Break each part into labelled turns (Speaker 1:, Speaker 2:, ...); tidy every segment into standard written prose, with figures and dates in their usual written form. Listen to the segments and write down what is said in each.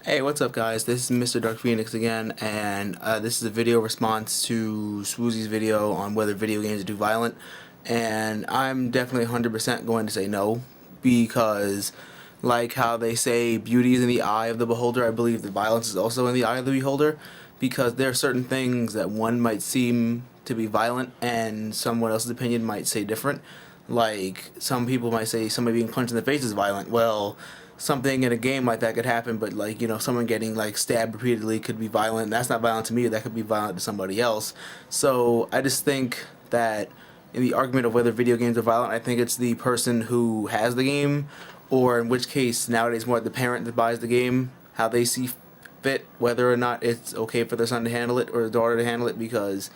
Speaker 1: Hey, what's up guys? This is Mr. Dark Phoenix again, and this is a video response to Swoozy's video on whether video games are too violent, and I'm definitely 100% going to say no, because like how they say beauty is in the eye of the beholder, I believe that violence is also in the eye of the beholder, because there are certain things that one might seem to be violent and someone else's opinion might say different. Like, some people might say somebody being punched in the face is violent. Well, something in a game like that could happen, but like, someone getting like stabbed repeatedly could be violent. That's not violent to me. That could be violent to somebody else. So I just think that in the argument of whether video games are violent, I think it's the person who has the game, or in which case nowadays more the parent that buys the game, how they see fit, whether or not it's okay for their son to handle it or their daughter to handle it. Because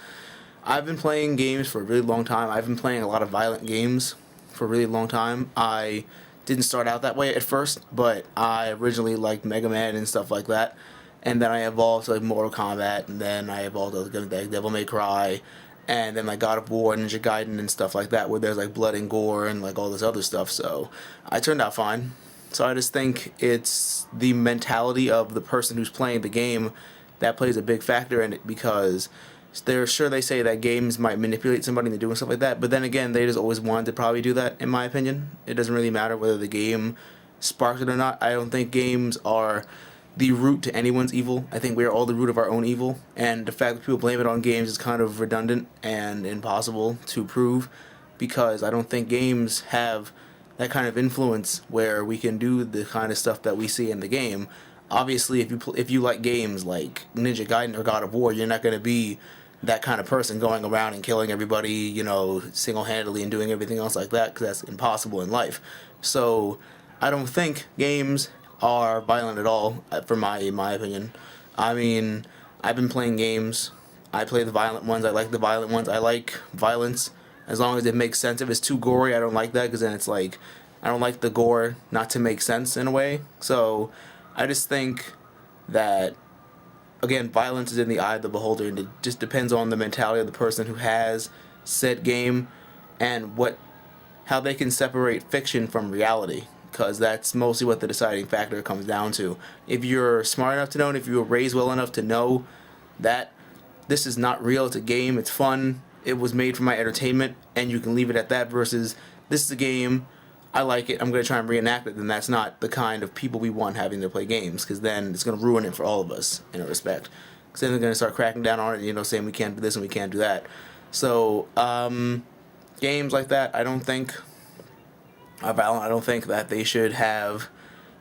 Speaker 1: I've been playing games for a really long time. I've been playing a lot of violent games for a really long time. I didn't start out that way at first, but I originally liked Mega Man and stuff like that. And then I evolved to like Mortal Kombat, and then I evolved to like Devil May Cry, and then like God of War, Ninja Gaiden, and stuff like that, where there's like blood and gore and like all this other stuff. So I turned out fine. So I just think it's the mentality of the person who's playing the game that plays a big factor in it, because they're sure they say that games might manipulate somebody into doing stuff like that, but then again, they just always wanted to probably do that, in my opinion. It doesn't really matter whether the game sparks it or not. I don't think games are the root to anyone's evil. I think we are all the root of our own evil, and the fact that people blame it on games is kind of redundant and impossible to prove, because I don't think games have that kind of influence where we can do the kind of stuff that we see in the game. Obviously, if you like games like Ninja Gaiden or God of War, you're not going to be that kind of person going around and killing everybody, single-handedly and doing everything else like that, because that's impossible in life. So I don't think games are violent at all, for my opinion. I mean, I've been playing games. I play the violent ones. I like the violent ones. I like violence as long as it makes sense. If it's too gory, I don't like that, because then it's like I don't like the gore not to make sense in a way. So I just think that, again, violence is in the eye of the beholder, and it just depends on the mentality of the person who has said game, and how they can separate fiction from reality, because that's mostly what the deciding factor comes down to. If you're smart enough to know, and if you were raised well enough to know that this is not real, it's a game, it's fun, it was made for my entertainment, and you can leave it at that, versus this is a game, I like it, I'm going to try and reenact it, then that's not the kind of people we want having to play games, because then it's going to ruin it for all of us, in a respect. Because then they're going to start cracking down on it, saying we can't do this and we can't do that. So, games like that, I don't think are violent. I don't think that they should have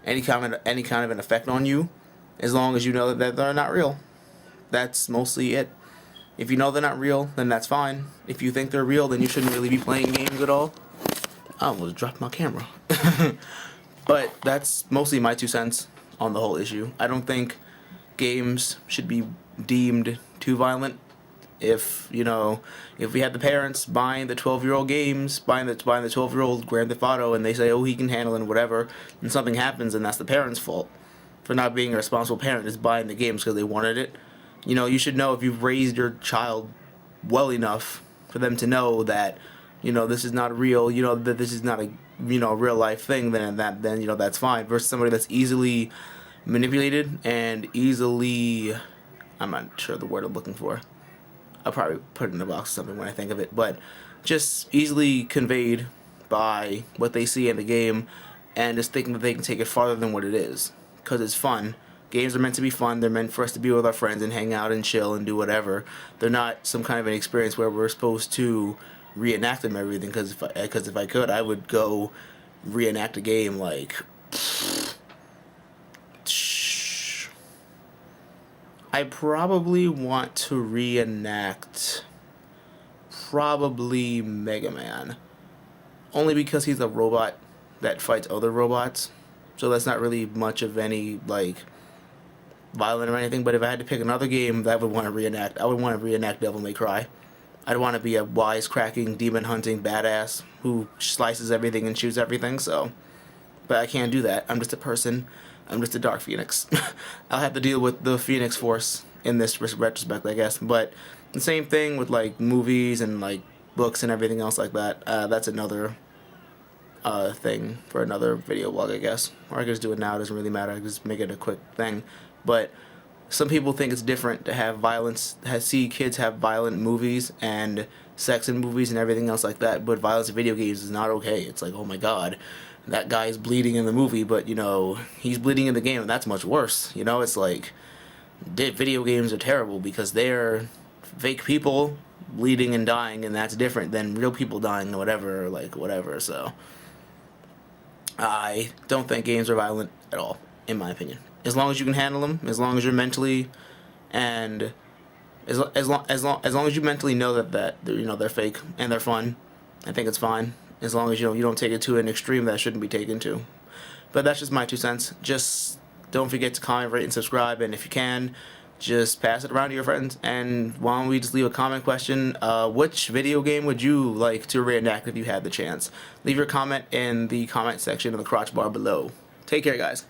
Speaker 1: any kind of an effect on you, as long as you know that they're not real. That's mostly it. If you know they're not real, then that's fine. If you think they're real, then you shouldn't really be playing games at all. I almost dropped my camera. But that's mostly my 2 cents on the whole issue. I don't think games should be deemed too violent. If we had the parents buying the 12-year-old games, buying the 12-year-old Grand Theft Auto, and they say, oh, he can handle it and whatever, and something happens, and that's the parents' fault for not being a responsible parent, is buying the games because they wanted it. You should know, if you've raised your child well enough for them to know that this is not real, that this is not a real life thing, then that's fine. Versus somebody that's easily manipulated and easily, I'm not sure the word I'm looking for. I'll probably put it in a box or something when I think of it, but just easily conveyed by what they see in the game, and just thinking that they can take it farther than what it is, because it's fun. Games are meant to be fun. They're meant for us to be with our friends and hang out and chill and do whatever. They're not some kind of an experience where we're supposed to reenact them everything, because if I could, I would go reenact a game like I probably want to reenact probably Mega Man, only because he's a robot that fights other robots, so that's not really much of any like violent or anything. But if I had to pick another game that I would want to reenact, I would want to reenact Devil May Cry. I'd want to be a wisecracking, demon-hunting badass who slices everything and shoots everything, so. But I can't do that. I'm just a person. I'm just a Dark Phoenix. I'll have to deal with the Phoenix Force in this retrospect, I guess. But the same thing with, like, movies and, like, books and everything else like that. That's another thing for another video blog, I guess. Or I can just do it now. It doesn't really matter. I can just make it a quick thing. But some people think it's different to have violence, see kids have violent movies and sex in movies and everything else like that. But violence in video games is not okay. It's like, oh my god, that guy's bleeding in the movie, but you know, he's bleeding in the game, and that's much worse. You know, it's like, video games are terrible because they're fake people bleeding and dying, and that's different than real people dying or whatever, like whatever. So I don't think games are violent at all, in my opinion. As long as you can handle them, as long as you're mentally, and as long as you mentally know that they're fake and they're fun, I think it's fine. As long as you don't take it to an extreme that shouldn't be taken to. But that's just my 2 cents. Just don't forget to comment, rate, and subscribe, and if you can, just pass it around to your friends. And why don't we just leave a comment question? Which video game would you like to reenact if you had the chance? Leave your comment in the comment section of the crotch bar below. Take care, guys.